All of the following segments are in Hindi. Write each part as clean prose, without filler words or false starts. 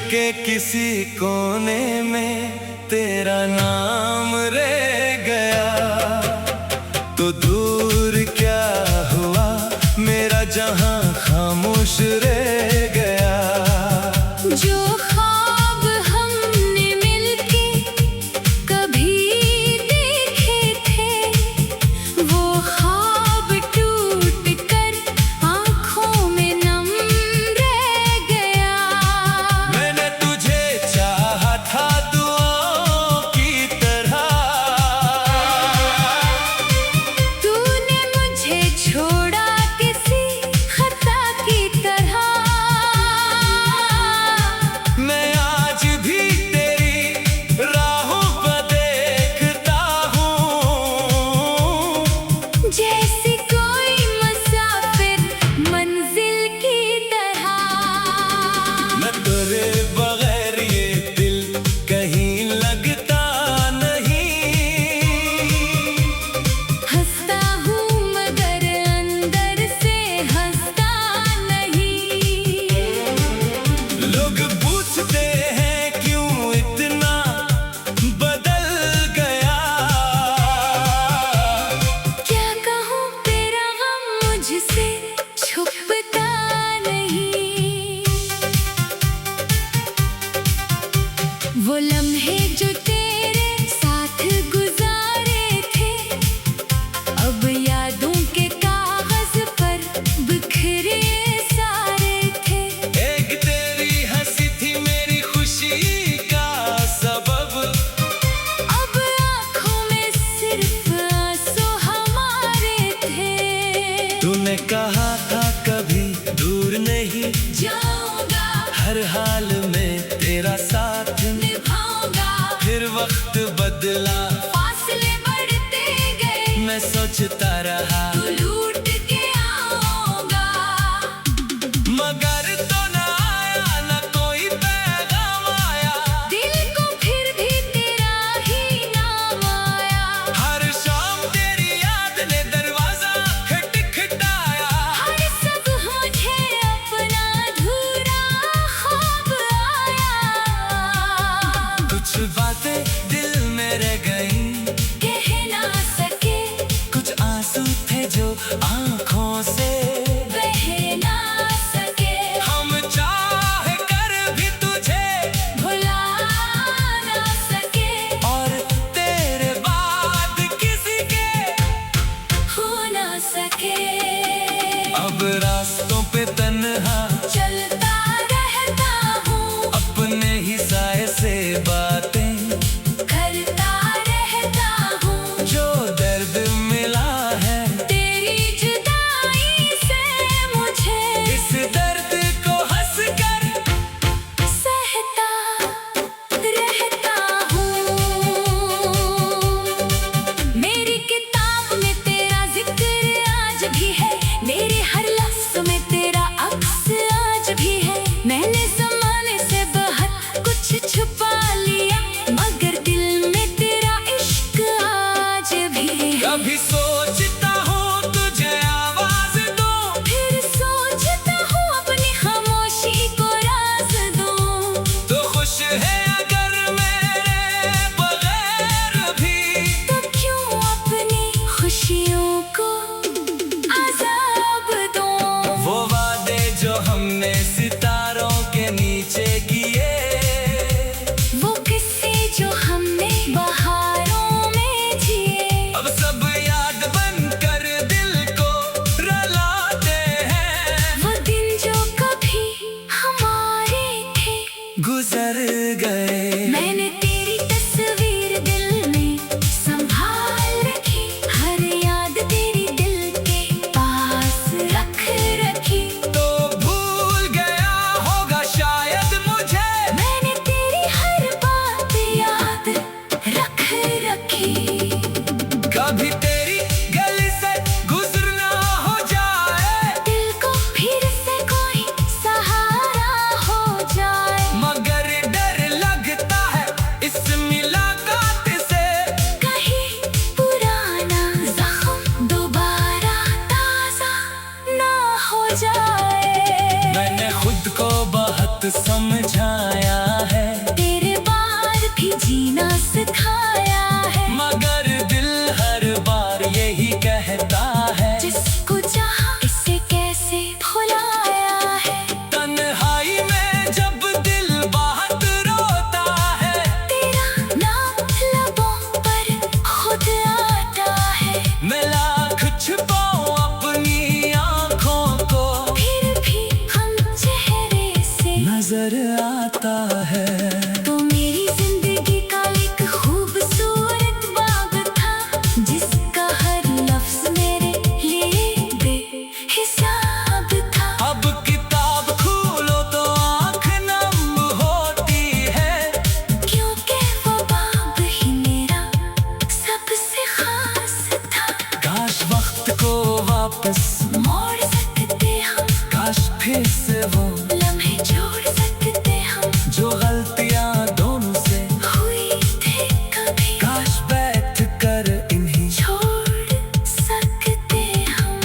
के किसी कोने में तेरा नाम रह गया, तो दूर क्या हुआ मेरा जहां खामोश रह गया। जो ख्वाब हमने मिलके कभी देखे थे, वो ख्वाब टूट कर आँखों में नम रह गया। मैंने तुझे चाहा था दुआओं की तरह, तूने मुझे छोड़ा किसी खता की तरह। मैं आज भी तेरी राहों पर देखता हूँ, जैसे कोई मुसाफिर मंजिल की तरह। न तेरे बगैर ये दिल कहीं लगता नहीं। हंसता हूँ मगर अंदर से हंसता नहीं। लोग पूछते हैं क्यों इतना बदल गया, क्या कहूँ तेरा गम मुझसे छुपता नहीं। वो लम्हे जो तेरे साथ गुजारे थे, अब यादों के कागज पर बिखरे सारे थे। एक तेरी हंसी थी मेरी खुशी का सबब, अब आँखों में सिर्फ आंसू हमारे थे। तूने कहा था कभी दूर नहीं, जाऊंगा हर हाल में तेरा साथ। निभाऊंगा, फिर वक्त बदला, फासले बढ़ते गए, मैं सोचता रहा तू लूट के आऊंगा। मगर तो न आया, न कोई पैगाम आया। दिल को फिर भी तेरा ही नाम आया। हर शाम तेरी याद ने दरवाजा खटखटाया। हर सब मुझे अपना अधूरा ख्वाब आया। कुछ बातें दिल में रह गई, कह ना सके, कुछ आंसू थे जो आंखों से बह ना सके। हम चाह कर भी तुझे भुला ना सके, और तेरे बाद किसी के हो ना सके। अब रास्तों पे तन्हा चलता रहता हूँ, अपने ही साए से बातें करता रहता हूँ। जो दर्द मिला है तेरी जुदाई से मुझे, इस दर्द को हंस कर सहता रहता हूँ। मेरी किताब में तेरा जिक्र आज भी है, मेरे हर लफ्ज़ में तेरा अक्स आज भी है। मैंने ज़माने से बहुत कुछ छुपा लिया, मगर दिल में तेरा इश्क आज भी है। कभी सोचता हूँ तुझे आवाज दूं, फिर सोचता हूँ अपनी खामोशी को राज दूं। तो खुश है अगर मेरे बगैर भी, तो क्यों अपनी खुशियों को अज़ाब दूं। वो वादे जो हमने सितारों के नीचे किए, वो किस्से जो हमने बहारों में जिए, अब सब याद बनकर दिल को रुलाते हैं। वो दिन जो कभी हमारे थे, गुजर गए। मैंने तेरी तस्वीर दिल में संभाल रखी, हर याद तेरी दिल के पास रख रखी। तो भूल गया होगा शायद मुझे, मैंने तेरी हर बात याद रख रखी। कभी तेरी गली से गुजरना हो जाए, दिल को फिर से कोई सहारा हो जाए, मगर डर लगता है इस मुलाकात से। कहीं पुराना जख्म दोबारा ताजा ना हो जाए। मैंने खुद को बहुत समझाया, नजर आता है। तो मेरी जिंदगी का एक खूबसूरत बाग था, जिसका हर लफ्ज मेरे लिए बेहिसाब था। अब किताब खोलो तो आँख नम होती है, क्योंकि वो बाग ही मेरा सबसे खास था। काश वक्त को वापस मोड़ सकते हम, काश फिर से वो लम्हे जोड़ सकते हम, जो गलतियां दोनों से हुई थी कभी काश बैठ कर इन्हीं छोड़ सकते हम।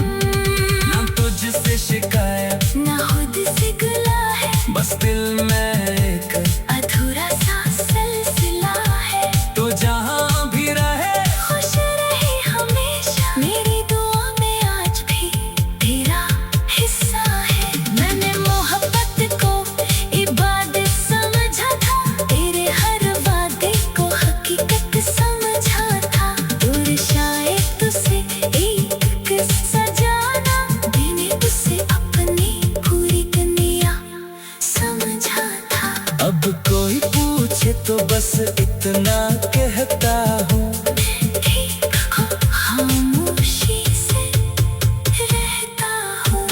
ना तुझसे शिकायत ना खुद से गिला है, बस दिल में एक अधूरा सा सिलसिला है। तो जहाँ भी रहे खुश रहे हमेशा, मेरी दुआ में आज भी तेरा हिस्सा है। मैंने मोहब्बत को इबादत समझा था, तेरे हर वादे को हकीकत समझा था। दूर शायद तुझसे एक किस्सा जाना, मैंने उसे अपनी पूरी दुनिया समझा था। अब कोई पूछे तो बस इतना कहता हूँ, ठीक हो खामोशी से रहता हूँ।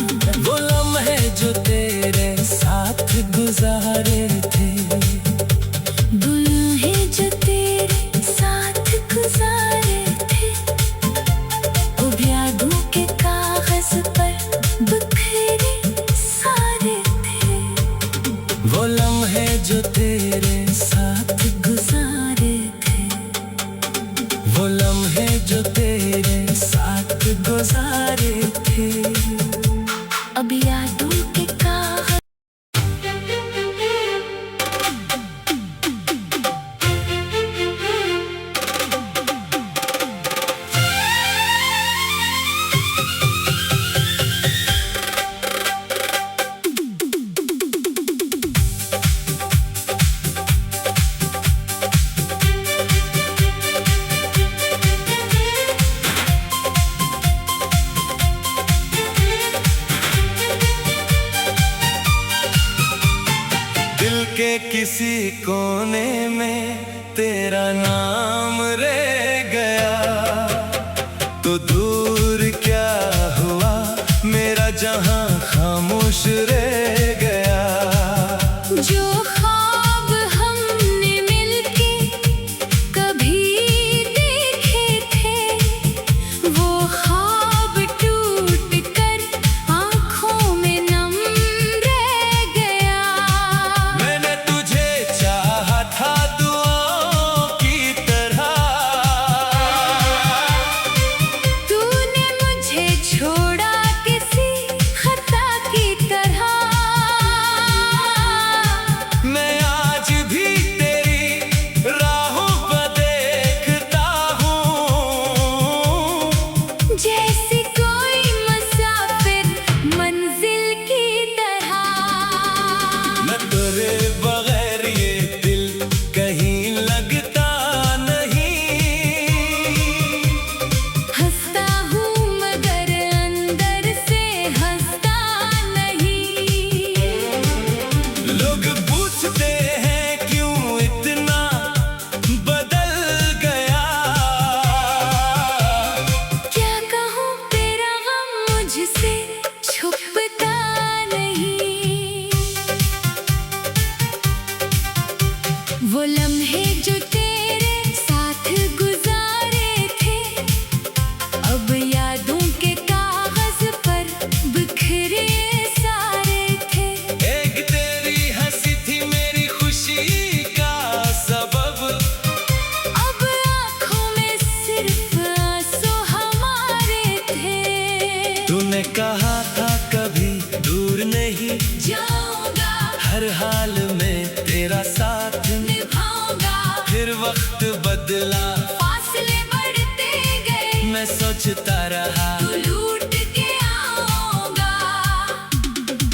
वो लम्हे जो तेरे साथ गुजारे थे, दुल्हे जो तेरे साथ गुजारे थे, अब यादों के कागज पर बिखरे सारे थे। वो लम्हे जो तेरे साथ गुजारे थे, वो लम्हे जो तेरे साथ गुजारे थे। अब यादों के कागज दिल के किसी कोने में तेरा नाम रह गया, तो दूर क्या हुआ मेरा जहां खामोश रह गया। जो ख्वाब हमने मिलके कभी देखे थे, वो ख्वाब टूट कर आँखों में नम रह गया। मैंने तुझे चाहा था दुआओं की तरह, तूने मुझे छोड़ा किसी खता की तरह। मैं आज भी तेरी राहों पर देखता हूँ, जैसे कोई मुसाफिर मंजिल की तरह। न तेरे बगैर ये दिल कहीं लगता नहीं। हंसता हूँ मगर अंदर से हंसता नहीं। लोग पूछते हैं क्यों इतना बदल गया, क्या कहूँ तेरा गम मुझसे छुपता नहीं। वो लम्हे जो तेरे साथ गुजारे थे, अब यादों के कागज पर बिखरे सारे थे। एक तेरी हंसी थी मेरी खुशी का सबब, अब आँखों में सिर्फ आंसू हमारे थे। तूने कहा था कभी दूर नहीं, जाऊंगा हर हाल में तेरा साथ। निभाऊंगा, फिर वक्त बदला, फासले बढ़ते गए, मैं सोचता रहा तू लूट के आऊंगा।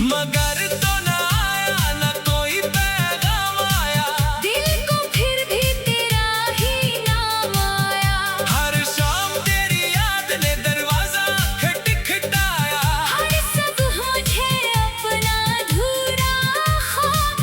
मगर तो न आया, न कोई पैगाम आया। दिल को फिर भी तेरा ही नाम आया। हर शाम तेरी याद ने दरवाजा खटखटाया। हर सब मुझे अपना अधूरा ख्वाब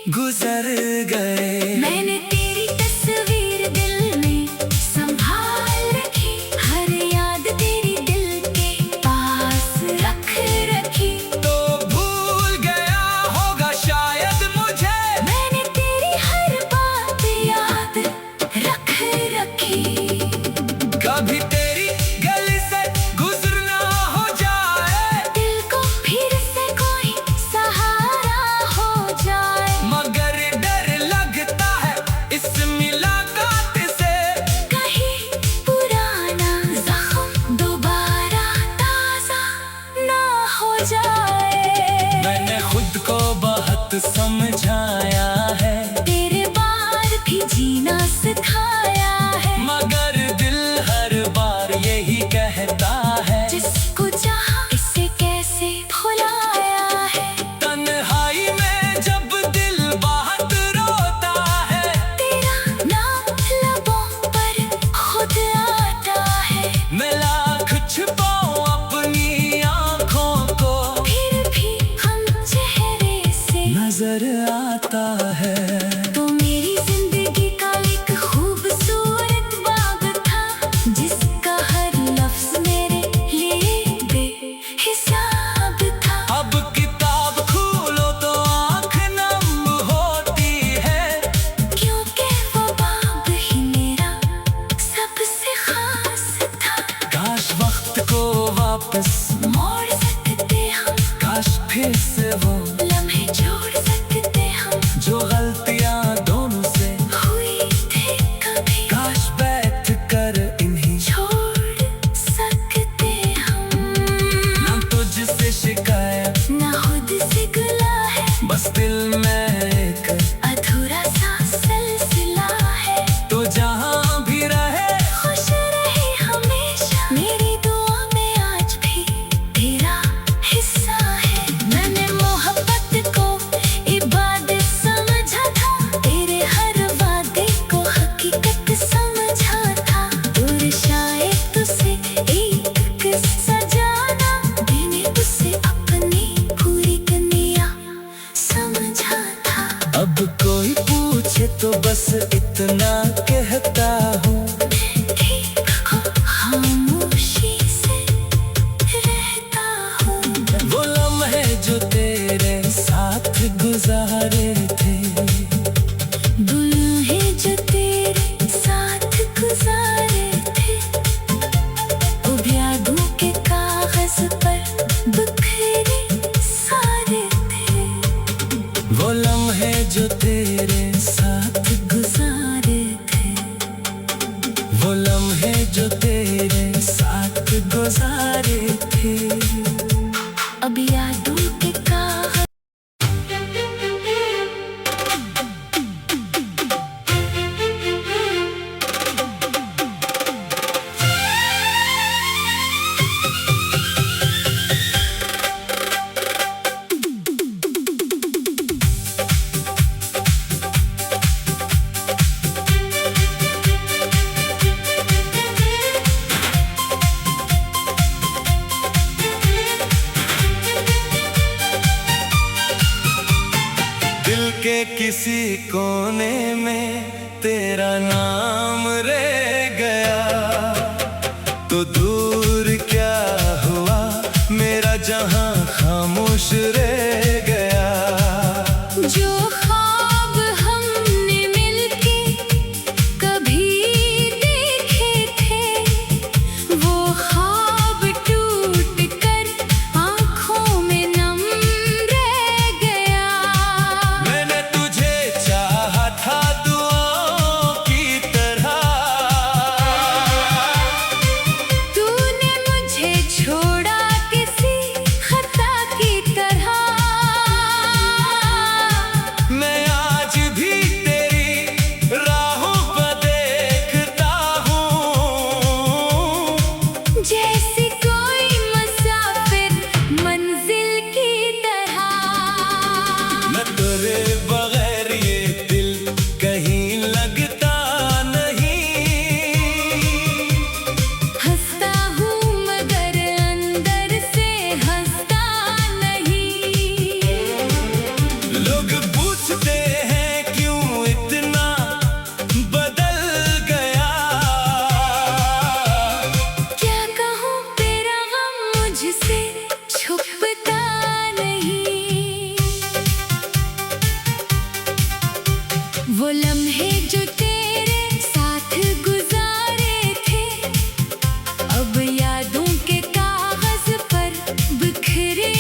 गुजर गए। मैंने तेरी तस्वीर दिल में संभाल रखी, हर याद तेरी दिल के पास रख रखी। तो भूल गया होगा शायद मुझे, मैंने तेरी हर बात याद रख रखी। कभी तेरी गली से गुजरना हो जाए, दिल को फिर से कोई सहारा हो जाए। मगर डर लगता है इस मुलाकात से, कहीं पुराना जख्म दोबारा ताजा ना हो जाए। मैंने खुद को बहुत समझाया है, तेरे बाद भी जीना सिखाया है। मगर दिल हर बार यही कहता है, जिसको चाहा इसे कैसे भुलाया है। तन्हाई में जब दिल बहुत रोता है, तेरा नाम लबों पर खुद आता है। मैं लाख छुपाऊं अपनी आँखों को, फिर भी हम चेहरे से नजर आता है। तो मेरी जिंदगी का एक खूबसूरत बाग था, जिसका हर लफ्ज मेरे लिए बेहिसाब था। अब किताब खोलो तो आँख नम होती है, क्योंकि वो बाग ही मेरा सबसे खास था। काश वक्त को वापस मोड़ सकते हम, काश फिर से वो लम्हे जोड़ सकते हम, जो गलतियां दोनों से हुई थे कभी काश बैठ कर इन्हीं छोड़ सकते हम। ना तुझसे शिकायत, ना खुद से गिला है, बस दिल में एक अधूरा सा सिलसिला है। तो जहाँ भी रहे खुश रहे हमेशा, मेरी दुआ में आज भी तेरा हिस्सा है। मैंने मोहब्बत को इबादत समझा था, तेरे हर वादे को हकीकत समझा था। दूर शायद तुझसे एक किस्सा जाना, मैंने उसे अपनी पूरी दुनिया समझा था। अब कोई पूछे तो बस इतना कहता हूँ, ठीक हो खामोशी से रहता हूँ। वो लम्हे जो तेरे साथ गुजारे थे, दुल्हे जो तेरे साथ गुजारे थे, अब यादों के कागज पर बिखरे सारे थे। वो लम्हे जो तेरे साथ गुजारे थे, वो लम्हे जो तेरे साथ गुजारे थे। अब यादों के कागज दिल के किसी कोने में तेरा नाम रह गया, तो दूर क्या हुआ मेरा जहां खामोश रह गया। जो ख्वाब हमने मिलके कभी देखे थे, वो ख्वाब टूट कर आँखों में नम रह गया। मैंने तुझे चाहा था दुआओं की तरह, तूने मुझे छोड़ा किसी खता की तरह। मैं आज भी तेरी राहों पर देखता हूँ, जैसे कोई मुसाफिर मंजिल की तरह। न तेरे बगैर ये दिल कहीं लगता नहीं। हंसता हूँ मगर अंदर से हंसता नहीं। लोग पूछ पूछते हैं क्यों इतना बदल गया। क्या कहूँ तेरा गम मुझसे छुपता नहीं। वो लम्हे जो तेरे साथ गुजारे थे अब यादों के कागज पर बिखरे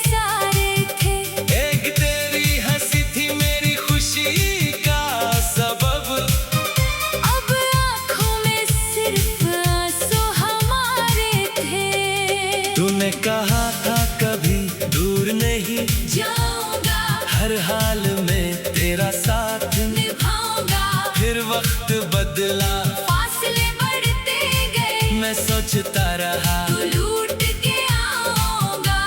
सारे थे। एक तेरी हंसी थी मेरी खुशी का सबब, अब आँखों में सिर्फ आंसू हमारे थे। तूने कहा था कभी दूर नहीं जाऊंगा हर हाल में तेरा साथ, निभाऊंगा। फिर वक्त बदला फासले बढ़ते गए मैं सोचता रहा तू लूट के आऊंगा।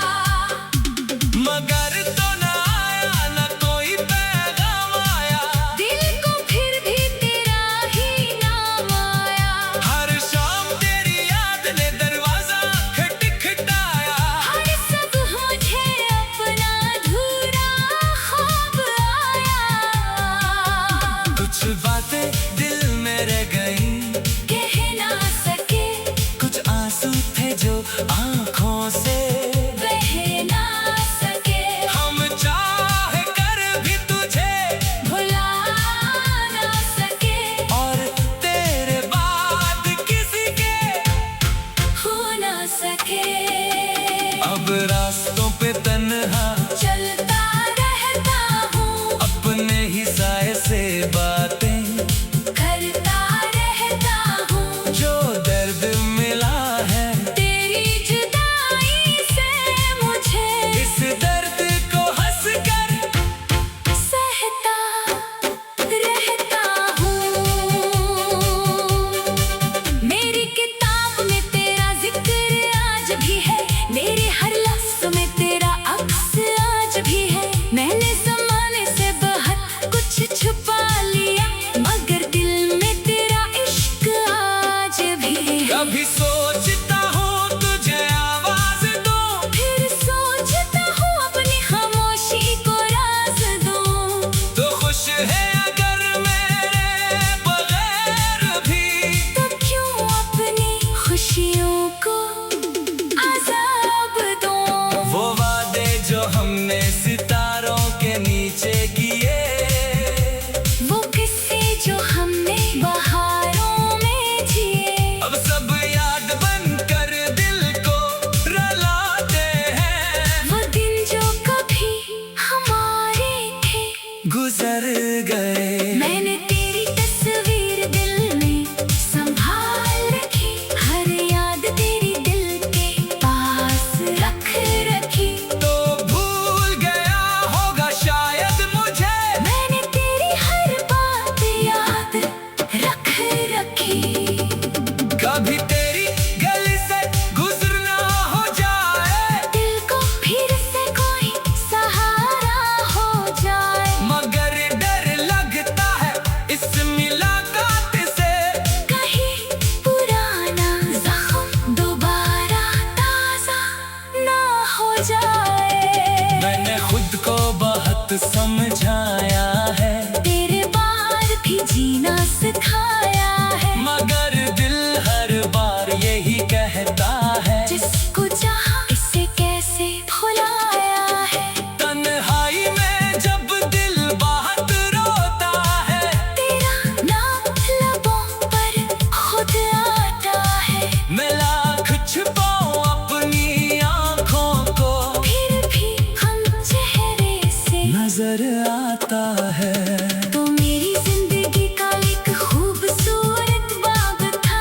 मगर तो न आया न कोई पैगाम आया, दिल को फिर भी तेरा ही नाम आया। हर शाम तेरी याद ने दरवाजा खटखटाया। हर सब मुझे अपना अधूरा ख्वाब आया। कुछ बातें दिल में रह गई कह ना सके कुछ आंसू थे जो आंखों से बह ना सके। हम चाह कर भी तुझे भुला ना सके और तेरे बाद किसी के हो ना सके। अब रास्तों पे तन्हा चलता रहता हूँ अपने ही साए से बातें करता रहता हूँ। जो दर्द मिला है तेरी जुदाई से मुझे इस दर्द को हंस कर सहता रहता हूँ। मेरी किताब में तेरा जिक्र आज भी है, मेरे हर लफ्ज़ में तेरा अक्स आज भी है। मैंने ज़माने से बहुत कुछ छुपा लिया मगर दिल में तेरा इश्क आज भी है। कभी सोचता हूँ तुझे आवाज दूं, फिर सोचता हूँ अपनी खामोशी को राज दूं। तो खुश है अगर मेरे बगैर भी, तो क्यों अपनी खुशियों को अज़ाब दूं। वो वादे जो हमने सितारों के नीचे किए, वो किस्से जो हमने बहारों में जिए अब सब याद बनकर दिल को रुलाते हैं। वो दिन जो कभी हमारे थे गुजर गए मैंने तेरी तस्वीर दिल में संभाल रखी, हर याद तेरी दिल के पास रख रखी। तो भूल गया होगा शायद मुझे, मैंने तेरी हर बात याद रख रखी। कभी तेरी गली से गुजरना हो जाए, दिल को फिर से कोई सहारा हो जाए। मगर डर लगता है इस मुलाकात से, कहीं पुराना जख्म दोबारा ताजा ना हो जाए। मैंने खुद को बहुत समझाया है तेरे बाद भी जीना सिखाया है, मगर दिल हर बार यही कहता है जिसको चाहा इसे कैसे भुलाया है। तन्हाई में जब दिल बहुत रोता है, तेरा नाम लबों पर खुद आता है। मैं लाख छुपाऊं अपनी आंखों को, फिर भी हम चेहरे से नजर आता है। तो मेरी जिंदगी का एक खूबसूरत बाग था,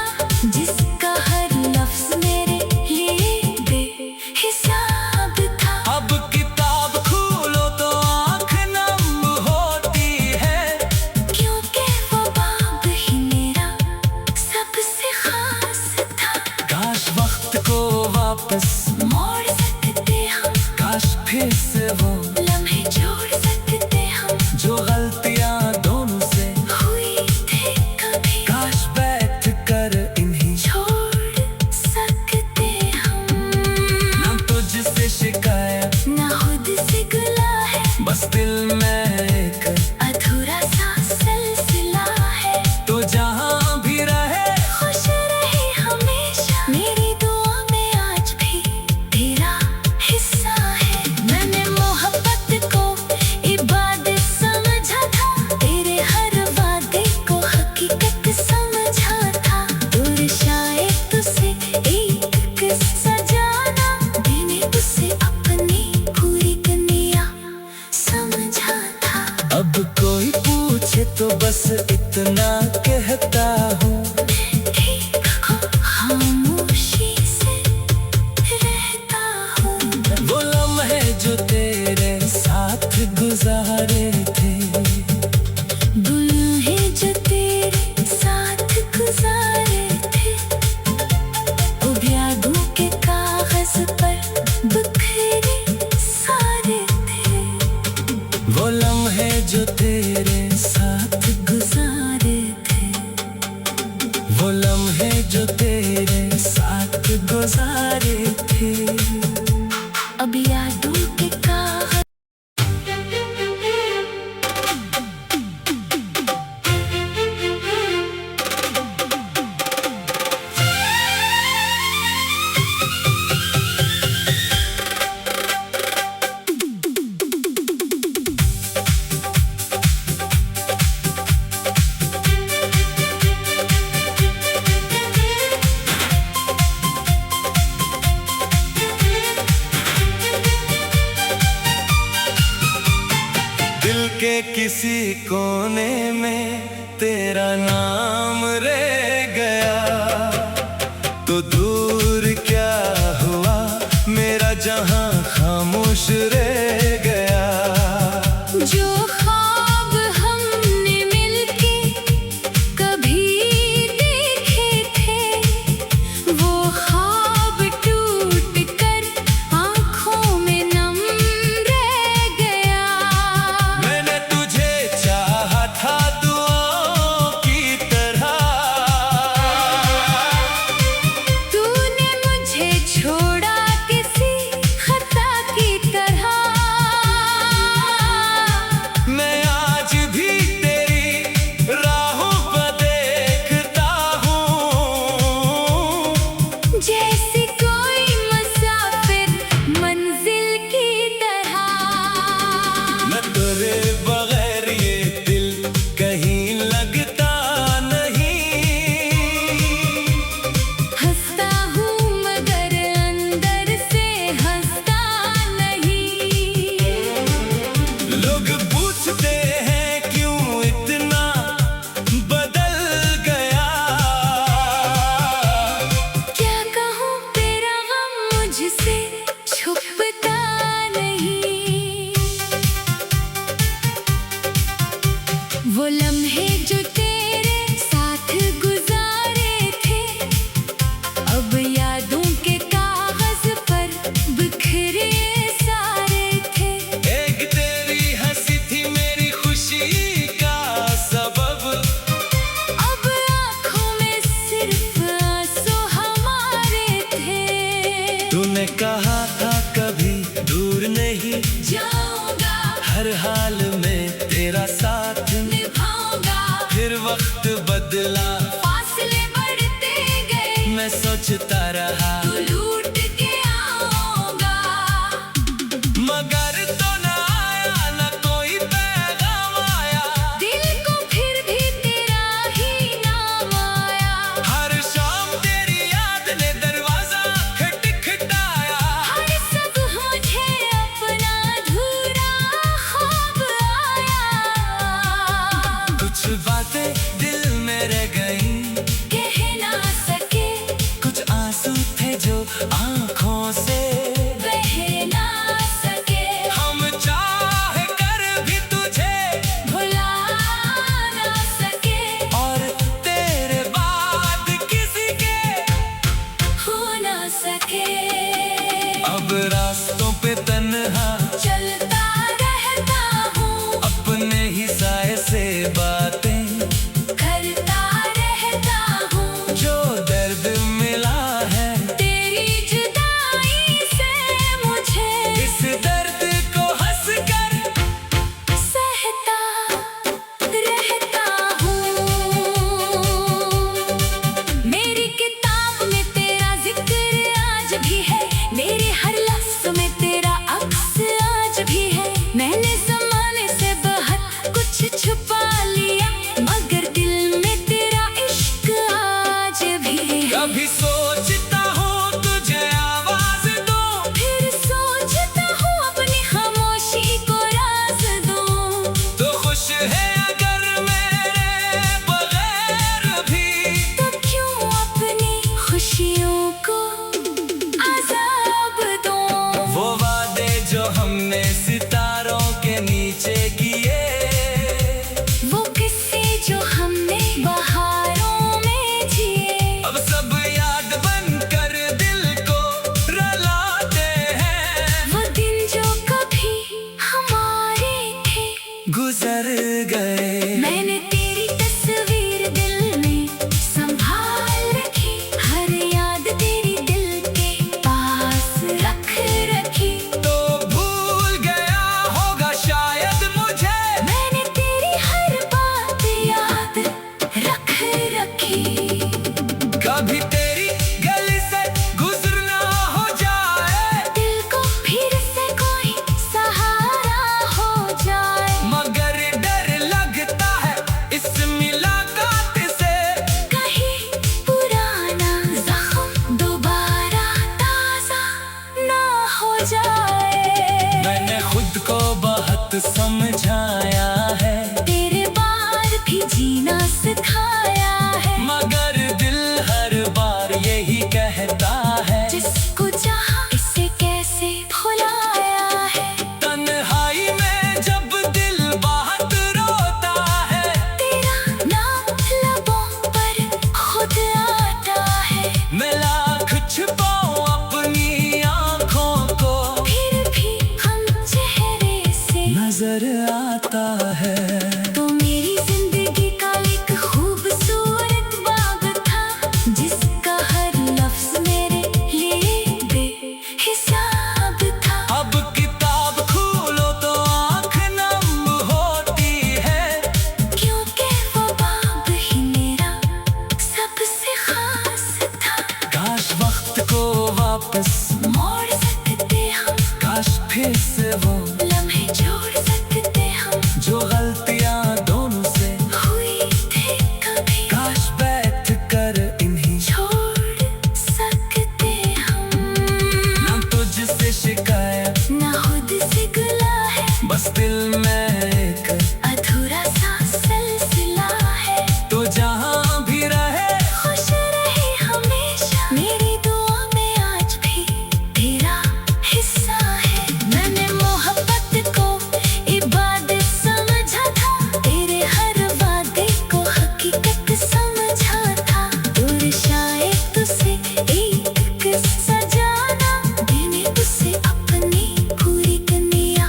जिसका हर लफ्ज मेरे लिए बेहिसाब था। अब किताब खोलो तो आंख नम होती है, क्योंकि वो बाग ही मेरा सबसे खास था। काश वक्त को वापस मोड़ सकते हम, काश फिर से वो लम्हे जोड़ सकते हम। जो गलतियां अब कोई पूछे तो बस इतना कहता हूँ, ठीक हो खामोशी से रहता हूँ। वो लम्हे जो तेरे साथ गुजारे थे, बुलहे जो तेरे साथ गुजारे थे, अब यादों के कागज पर बिखरे सारे थे। वो लम्हे जो तेरे साथ गुजारे थे, वो लम्हे जो तेरे साथ गुजारे थे। अब यादों के कागज दिल के किसी कोने में तेरा नाम रह गया, तो दूर क्या हुआ मेरा जहां खामोश रह गया। जो ख्वाब हमने मिलके कभी देखे थे, वो ख्वाब टूट कर आँखों में नम रह गया। मैंने तुझे चाहा था दुआओं की तरह, तूने मुझे छोड़ा किसी खता की तरह। मैं आज भी तेरी राहों पर देखता हूँ, जैसे कोई मुसाफिर मंजिल की तरह। न तेरे बगैर ये दिल कहीं लगता नहीं। हंसता हूँ मगर अंदर से हंसता नहीं। लोग पूछते हैं क्यों इतना बदल गया, क्या कहूँ तेरा गम मुझसे छुपता नहीं। वो लम्हे जो तेरे साथ गुजारे थे, अब यादों के कागज पर बिखरे सारे थे। एक तेरी हंसी थी मेरी खुशी का सबब, अब आँखों में सिर्फ आंसू हमारे थे। तूने कहा था कभी दूर नहीं, जाऊंगा हर हाल में तेरा साथ। निभाऊंगा, फिर वक्त बदला, फासले बढ़ते गए, मैं सोचता रहा तू लूट के आऊंगा। मगर तो न आया, न कोई पैगाम आया। दिल को फिर भी तेरा ही नाम आया। हर शाम तेरी याद ने दरवाजा खटखटाया। हर सब मुझे अपना अधूरा ख्वाब आया। कुछ बातें दिल में रह गई, कह ना सके कुछ आंसू थे जो गुजर गए। मैंने तेरी तस्वीर दिल में संभाल रखी, हर याद तेरी दिल के पास रख रखी। तो भूल गया होगा शायद मुझे, मैंने तेरी हर बात याद रख रखी। कभी तेरी गली से गुजरना हो जाए, दिल को फिर से कोई सहारा हो जाए। मगर डर लगता है इस मुलाकात से, कहीं पुराना जख्म दोबारा ताजा ना हो जाए। मैंने खुद को बहुत समझाया है, तेरे बार भी जीना सिखाया है। मगर दिल हर बार यही कहता है, जिसको चाहा इसे कैसे भुलाया है। तन्हाई में जब दिल बहुत रोता है, तेरा नाम लबों पर खुद आता है। मैं लाख छुपाऊं अपनी आँखों को, फिर भी हम चेहरे से नजर आता है। तो मेरी जिंदगी का एक खूबसूरत बाग था, जिसका हर लफ्ज मेरे लिए बेहिसाब था। अब किताब खोलो तो आँख नम होती है, क्योंकि वो बाब ही मेरा सबसे खास था। काश वक्त को वापस मोड़ सकते हम, काश फिर से वो लम्हे जोड़ सकते हम, जो गलतियां दोनों से हुई थे कभी काश बैठ कर इन्हीं छोड़ सकते हम। ना तुझसे शिकायत, ना खुद से गिला है, बस दिल में एक अधूरा सा सिलसिला है। तो जहां भी रहे खुश रहे हमेशा, मेरी दुआ में आज भी तेरा हिस्सा है। मैंने मोहब्बत को इबादत समझा था, तेरे हर वादे को हकीकत समझा था। दूर शायद तुझसे एक किस्सा जाना, मैंने उसे अपनी पूरी दुनिया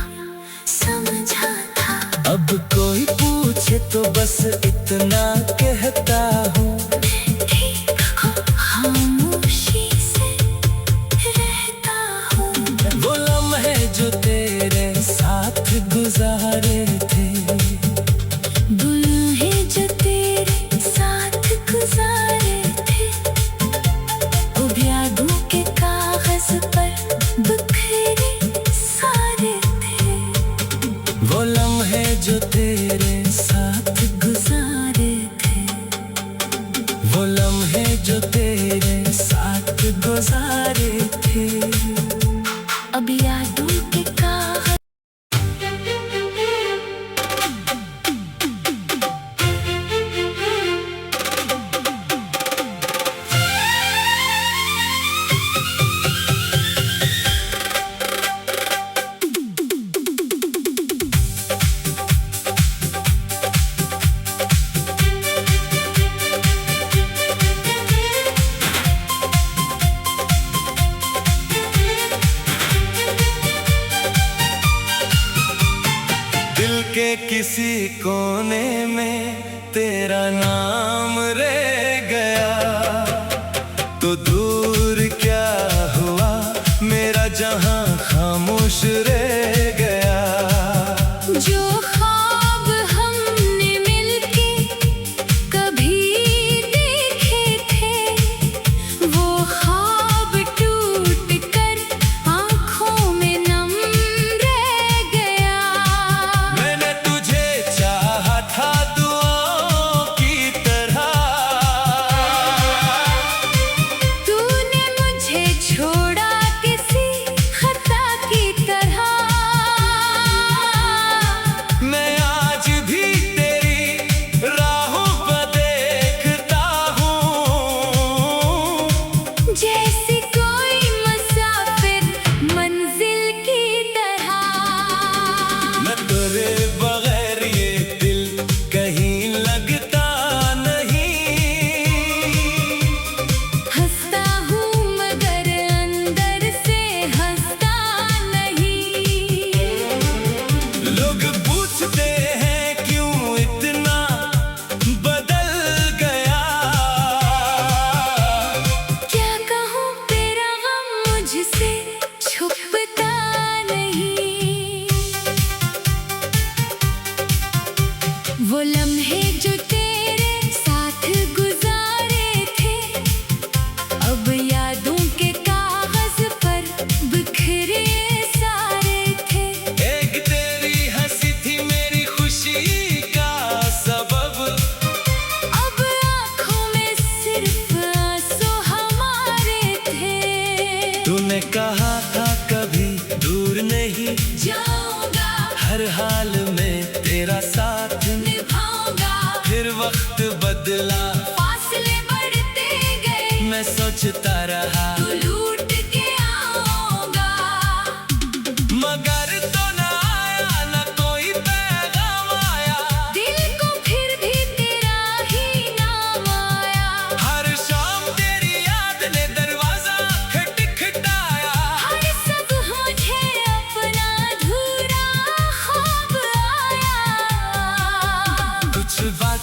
समझा था। अब कोई पूछे तो बस इतना कहता हूँ, ठीक हो खामोशी से रहता हूँ। वो लम्हे जो तेरे साथ गुजारे थे, बुलहे जो तेरे साथ गुजारे थे, अब यादों के कागज पर बिखरे सारे थे। वो लम्हे जो तेरे साथ गुजारे थे, वो लम्हे जो तेरे साथ गुजारे थे। अब यादों के कागज दिल के किसी कोने में तेरा नाम रह गया, तो दूर क्या हुआ मेरा जहां खामोश रह गया। जो ख्वाब हमने मिलके कभी देखे थे, वो ख्वाब टूट कर आँखों में नम रह गया। मैंने तुझे चाहा था दुआओं की तरह, तूने वो लम्हे जो तेरे साथ गुजारे थे अब यादों के कागज पर बिखरे सारे थे। एक तेरी हंसी थी मेरी खुशी का सबब, अब आँखों में सिर्फ आंसू हमारे थे। तूने कहा था कभी दूर नहीं जाऊंगा, हर हाल में तेरा साथ निभाऊंगा। फिर वक्त बदला फासले बढ़ते गए, मैं सोचता रहा तू लूट के आऊंगा। मगर तो न आया न कोई पैगाम आया, दिल को फिर भी तेरा ही नाम आया। हर शाम तेरी याद ने दरवाजा खटखटाया। हर सब मुझे अपना अधूरा ख्वाब आया। कुछ बात